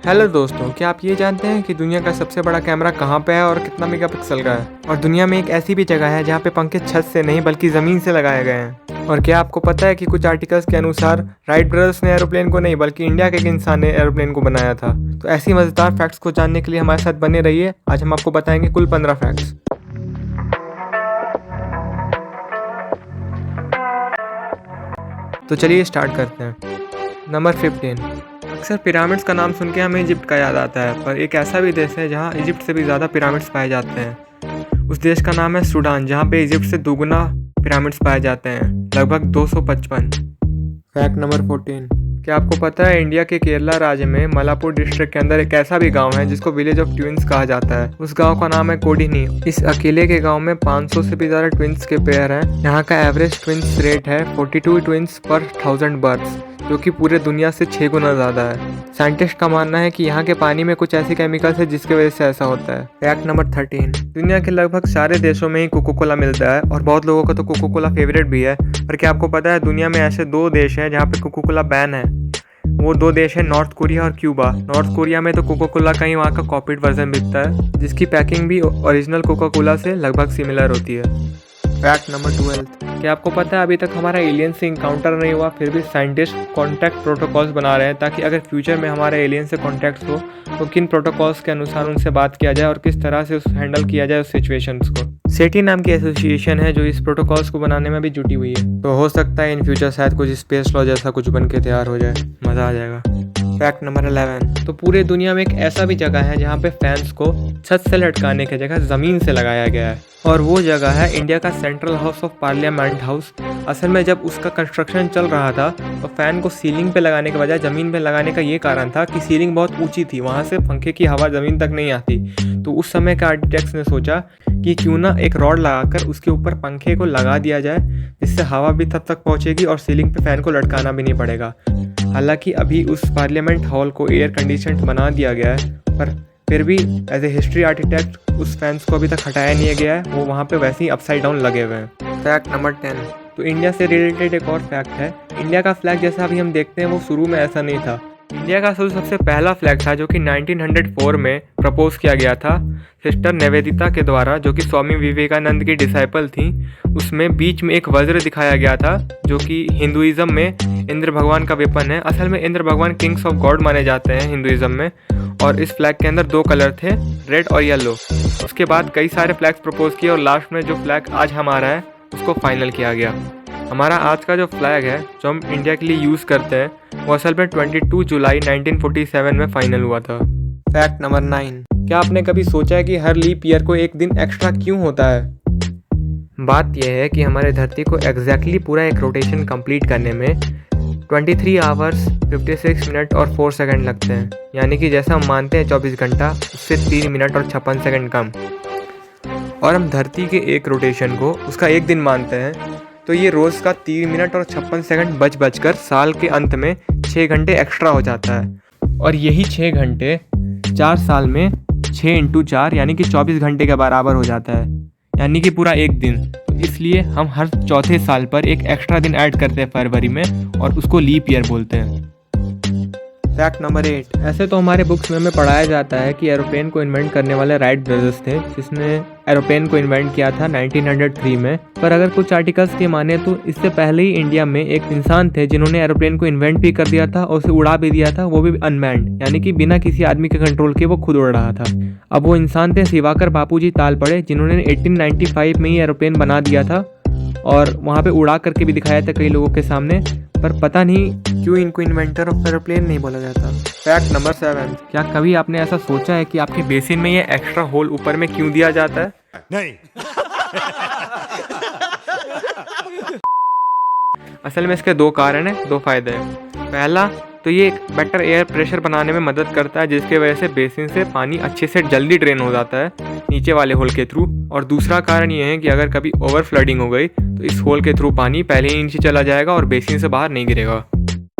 Hello दोस्तों, क्या आप ये जानते हैं कि दुनिया का सबसे बड़ा कैमरा कहाँ पे है और कितना मेगापिक्सल का है? और दुनिया में एक ऐसी भी जगह है जहाँ पे पंखे छत से नहीं बल्कि ज़मीन से लगाए गए हैं। और क्या आपको पता है कि कुछ आर्टिकल्स के अनुसार राइट ब्रदर्स ने एरोप्लेन को नहीं बल्कि इंडिया के एक इंसान ने एरोप्लेन को बनाया था। तो ऐसी मज़ेदार फैक्ट्स को जानने के लिए हमारे साथ बने रहिए। आज हम आपको बताएंगे कुल 15 फैक्ट्स। तो चलिए स्टार्ट करते हैं। नंबर 15। अक्सर पिरामिड्स का नाम सुन के हमें इजिप्ट का याद आता है, पर एक ऐसा भी देश है जहाँ इजिप्ट से भी ज़्यादा पिरामिड्स पाए जाते हैं। उस देश का नाम है सूडान, जहाँ पे इजिप्ट से दोगुना पिरामिड्स पाए जाते हैं, लगभग 255। Fact number 14। क्या आपको पता है इंडिया के केरला राज्य में मलापुर डिस्ट्रिक्ट के अंदर एक ऐसा भी गांव है जिसको विलेज ऑफ ट्विंस कहा जाता है। उस गांव का नाम है कोडिनी। इस अकेले के गांव में 500 से भी ज़्यादा ट्विंस के पेयर हैं। यहाँ का एवरेज ट्विंस रेट है 42 ट्विंस पर 1000 बर्थ्स, जो कि पूरे दुनिया से 6 गुना ज़्यादा है। साइंटिस्ट का मानना है कि यहाँ के पानी में कुछ ऐसे केमिकल्स है जिसकी वजह से ऐसा होता है। Fact number 13। दुनिया के लगभग सारे देशों में ही कोको कोला मिलता है और बहुत लोगों का तो कोको कोला फेवरेट भी है। पर क्या आपको पता है दुनिया में ऐसे 2 देश हैं जहाँ पे कोको कोला बैन है? वो 2 देश हैं नॉर्थ कोरिया और क्यूबा। नॉर्थ कोरिया में तो कोको कोला का ही वहाँ का कॉपीड वर्जन बिकता है, जिसकी पैकिंग भी ओरिजिनल कोको कोला से लगभग सिमिलर होती है। Fact number 12। क्या आपको पता है अभी तक हमारा एलियन से इनकाउंटर नहीं हुआ, फिर भी साइंटिस्ट कॉन्टैक्ट प्रोटोकॉल्स बना रहे हैं ताकि अगर फ्यूचर में हमारे एलियन से कॉन्टैक्ट हो तो किन प्रोटोकॉल्स के अनुसार उनसे बात किया जाए और किस तरह से उस हैंडल किया जाए उस सिचुएशंस को। सेटी नाम की एसोसिएशन है जो इस प्रोटोकॉल्स को बनाने में भी जुटी हुई है। तो हो सकता है इन फ्यूचर शायद कुछ स्पेस लॉ जैसा कुछ बन के तैयार हो जाए, मज़ा आ जाएगा। Fact number 11। तो पूरे दुनिया में एक ऐसा भी जगह है जहाँ पे फैंस को छत से लटकाने की जगह ज़मीन से लगाया गया है, और वो जगह है इंडिया का central house of parliament house. असल में जब उसका कंस्ट्रक्शन चल रहा था तो फैन को सीलिंग पे लगाने के बजाय ज़मीन पे लगाने का ये कारण था कि सीलिंग बहुत ऊंची थी, वहाँ से पंखे की हवा ज़मीन तक नहीं आती। तो उस समय के आर्किटेक्ट्स ने सोचा कि क्यों ना एक रॉड लगाकर उसके ऊपर पंखे को लगा दिया जाए, जिससे हवा भी तब तक पहुँचेगी और सीलिंग पे फैन को लटकाना भी नहीं पड़ेगा। हालांकि अभी उस पार्लियामेंट हॉल को एयर कंडीशनड बना दिया गया है, पर फिर भी एज ए हिस्ट्री आर्किटेक्ट उस फैंस को अभी तक हटाया नहीं गया है, वो वहाँ पे वैसे ही अपसाइड डाउन लगे हुए हैं। Fact number 10। तो इंडिया से रिलेटेड एक और फैक्ट है। इंडिया का फ्लैग जैसा अभी हम देखते हैं वो शुरू में ऐसा नहीं था। इंडिया का सबसे पहला फ्लैग था जो कि 1904 में प्रपोज किया गया था सिस्टर निवेदिता के द्वारा, जो कि स्वामी विवेकानंद की डिसाइपल थी। उसमें बीच में एक वज्र दिखाया गया था जो कि हिंदुइज्म में इंद्र भगवान का वेपन है। असल में इंद्र भगवान किंग्स ऑफ गॉड माने जाते हैं हिंदुइज्म में, और इस फ्लैग के अंदर 2 कलर थे, रेड और येलो। उसके बाद कई सारे फ्लैग्स प्रपोज किए और लास्ट में जो फ्लैग आज हमारा है उसको फाइनल किया गया। हमारा आज का जो फ्लैग है जो हम इंडिया के लिए यूज़ करते हैं वो असल में 22 जुलाई 1947 में फाइनल हुआ था। Fact number 9। क्या आपने कभी सोचा है कि हर लीप ईयर को एक दिन एक्स्ट्रा क्यों होता है? बात यह है कि हमारे धरती को एग्जैक्टली पूरा एक रोटेशन कंप्लीट करने में 23 आवर्स 56 मिनट और 4 सेकंड लगते हैं, यानी कि जैसा हम मानते हैं 24 घंटा, उससे 3 मिनट और 56 सेकंड कम। और हम धरती के एक रोटेशन को उसका एक दिन मानते हैं, तो ये रोज़ का 3 मिनट और 56 सेकंड बच कर साल के अंत में 6 घंटे एक्स्ट्रा हो जाता है। और यही 6 घंटे 4 साल में 6 × 4 यानी कि 24 घंटे के बराबर हो जाता है, यानी कि पूरा एक दिन। तो इसलिए हम हर चौथे साल पर एक एक्स्ट्रा दिन ऐड करते हैं फरवरी में, और उसको लीप ईयर बोलते हैं। Fact number 8। ऐसे तो हमारे बुक्स में हमें पढ़ाया जाता है कि एरोप्लेन को इन्वेंट करने वाले राइट ब्रदर्स थे, जिसने एरोप्लेन को इन्वेंट किया था 1903 में। पर अगर कुछ आर्टिकल्स के माने तो इससे पहले ही इंडिया में एक इंसान थे जिन्होंने एरोप्लेन को इन्वेंट भी कर दिया था और उसे उड़ा भी दिया था, वो भी अनमैन्ड, यानी कि बिना किसी आदमी के कंट्रोल के वो खुद उड़ रहा था। अब वो इंसान थे सिवाकर बापूजी तालपड़े, जिन्होंने 1895 में ही एरोप्लेन बना दिया था और वहाँ पे उड़ा करके भी दिखाया था कई लोगों के सामने, पर पता नहीं क्यों इनको इन्वेंटर ऑफ एरोप्लेन नहीं बोला जाता। Fact number 7। क्या कभी आपने ऐसा सोचा है कि आपके बेसिन में ये एक्स्ट्रा होल ऊपर में क्यों दिया जाता है? नहीं। असल में इसके 2 कारण हैं, 2 फायदे हैं। पहला तो ये बेटर एयर प्रेशर बनाने में मदद करता है, जिसके वजह से बेसिन से पानी अच्छे से जल्दी ड्रेन हो जाता है नीचे वाले होल के थ्रू। और दूसरा कारण ये है कि अगर कभी ओवर फ्लडिंग हो गई तो इस होल के थ्रू पानी पहले ही नीचे चला जाएगा और बेसिन से बाहर नहीं गिरेगा।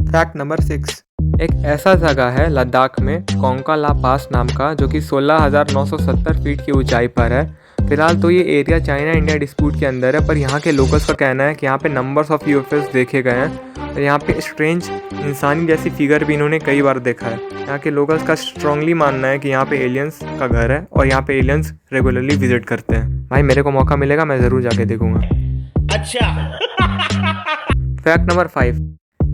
Fact number 6। एक ऐसा जगह है लद्दाख में कोंका ला पास नाम का, जो कि 16,970 फीट की ऊंचाई पर है। फिलहाल तो ये एरिया चाइना इंडिया डिस्प्यूट के अंदर है, पर यहाँ के लोकल्स का कहना है कि यहाँ पे नंबर्स ऑफ यूएफओस देखे गए हैं और यहाँ पे स्ट्रेंज इंसानी जैसी फिगर भी इन्होंने कई बार देखा है। यहाँ के लोकल्स का स्ट्रांगली मानना है कि यहाँ पे एलियंस का घर है और यहाँ पे एलियंस रेगुलरली विजिट करते हैं। भाई मेरे को मौका मिलेगा मैं ज़रूर जाके देखूंगा। अच्छा। फैक्ट नंबर 5,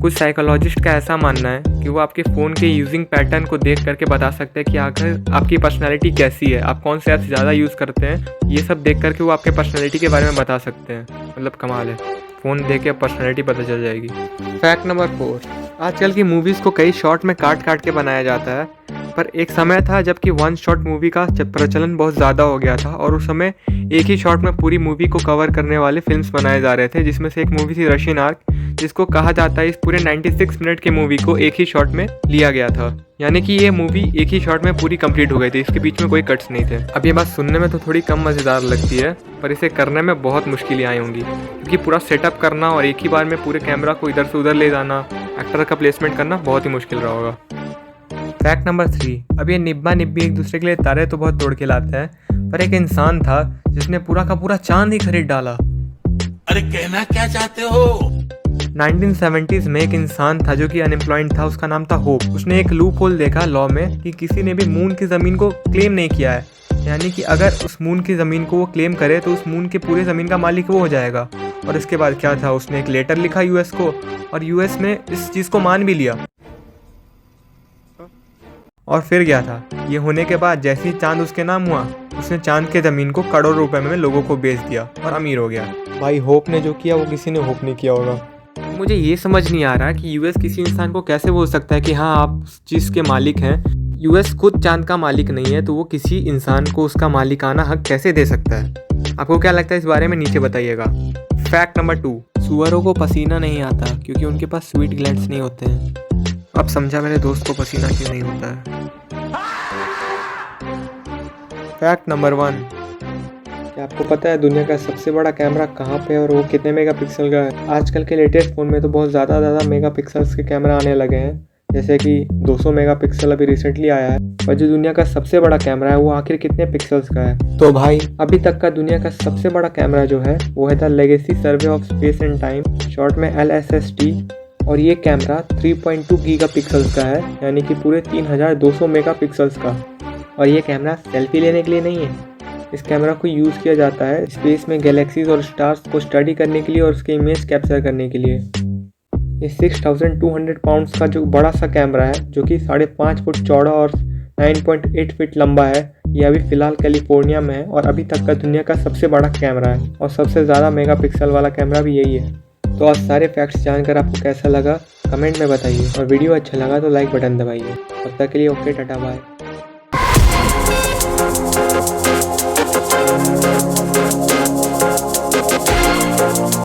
कुछ साइकोलॉजिस्ट का ऐसा मानना है कि वो आपके फ़ोन के यूजिंग पैटर्न को देख करके बता सकते हैं कि आखिर आपकी पर्सनैलिटी कैसी है, आप कौन से ऐप्स ज़्यादा यूज़ करते हैं। ये सब देख करके वो आपके पर्सनैलिटी के बारे में बता सकते हैं। मतलब कमाल है, फ़ोन देख के पर्सनैलिटी पता चल जाएगी। फैक्ट नंबर 4, आजकल की मूवीज़ को कई शॉट में काट काट के बनाया जाता है, पर एक समय था जबकि वन शॉट मूवी का प्रचलन बहुत ज़्यादा हो गया था और उस समय एक ही शॉट में पूरी मूवी को कवर करने वाले फिल्म्स बनाए जा रहे थे, जिसमें से एक मूवी थी रशियन आर्क, जिसको कहा जाता है इस पूरे 96 मिनट के मूवी को एक ही शॉट में लिया गया था। यानी कि ये मूवी एक ही शॉट में पूरी कंप्लीट हो गई थी, इसके बीच में कोई कट्स नहीं थे। अब ये बात सुनने में तो थोड़ी कम मज़ेदार लगती है, पर इसे करने में बहुत मुश्किलें आई होंगी, क्योंकि पूरा सेटअप करना और एक ही बार में पूरे कैमरा को इधर से उधर ले जाना, एक्टर का प्लेसमेंट करना बहुत ही मुश्किल रहा होगा। फैक्ट नंबर 3, अब ये निब्बा निब्बी एक दूसरे के लिए तारे तो बहुत तोड़ के लाते हैं, पर एक इंसान था जिसने पूरा का पूरा चांद ही खरीद डाला। अरे कहना क्या चाहते हो? 1970s में एक इंसान था जो कि अनएम्प्लॉयड था, उसका नाम था होप। उसने एक लूप होल देखा लॉ में कि किसी ने भी मून की ज़मीन को क्लेम नहीं किया है, यानी कि अगर उस मून की ज़मीन को वो क्लेम करे तो उस मून के पूरे ज़मीन का मालिक वो हो जाएगा। और इसके बाद क्या था, उसने एक लेटर लिखा यूएस को और यूएस ने इस चीज़ को मान भी लिया। और फिर क्या था, ये होने के बाद जैसे ही चांद उसके नाम हुआ, उसने चांद के ज़मीन को करोड़ों रुपए में लोगों को बेच दिया और अमीर हो गया। भाई होप ने जो किया वो किसी ने होप नहीं किया होगा। मुझे ये समझ नहीं आ रहा कि यूएस किसी इंसान को कैसे बोल सकता है कि हाँ आप उस चीज़ के मालिक हैं। यूएस खुद चांद का मालिक नहीं है, तो वो किसी इंसान को उसका मालिकाना हक कैसे दे सकता है? आपको क्या लगता है इस बारे में नीचे बताइएगा। फैक्ट नंबर 2, सुअरों को पसीना नहीं आता क्योंकि उनके पास स्वीट ग्लैंड्स नहीं होते हैं। अब समझा मेरे दोस्त को पसीना क्यों नहीं होता है। फैक्ट नंबर 1, क्या आपको पता है दुनिया का सबसे बड़ा कैमरा कहाँ पे है और वो कितने मेगापिक्सल का है? आजकल के लेटेस्ट फ़ोन में तो बहुत ज़्यादा मेगापिक्सल्स के कैमरा आने लगे हैं, जैसे कि 200 मेगापिक्सल अभी रिसेंटली आया है। पर जो दुनिया का सबसे बड़ा कैमरा है वो आखिर कितने पिक्सल्स का है? तो भाई अभी तक का दुनिया का सबसे बड़ा कैमरा जो है वो है the legacy survey of space and time, short में LSST। और ये कैमरा 3.2 गीगापिक्सल्स का है, यानी कि पूरे 3200 मेगापिक्सल्स का। और ये कैमरा सेल्फी लेने के लिए नहीं है, इस कैमरा को यूज़ किया जाता है स्पेस में गैलेक्सीज और स्टार्स को स्टडी करने के लिए और उसके इमेज कैप्चर करने के लिए। ये 6200 पाउंड्स का जो बड़ा सा कैमरा है, जो कि 5.5 फुट चौड़ा और 9.8 फीट लंबा है, ये अभी फ़िलहाल कैलिफोर्निया में है और अभी तक का दुनिया का सबसे बड़ा कैमरा है और सबसे ज़्यादा मेगापिक्सल वाला कैमरा भी यही है। तो आज सारे फैक्ट्स जानकर आपको कैसा लगा कमेंट में बताइए, और वीडियो अच्छा लगा तो लाइक बटन दबाइए। तब तक के लिए ओके, टाटा बाय।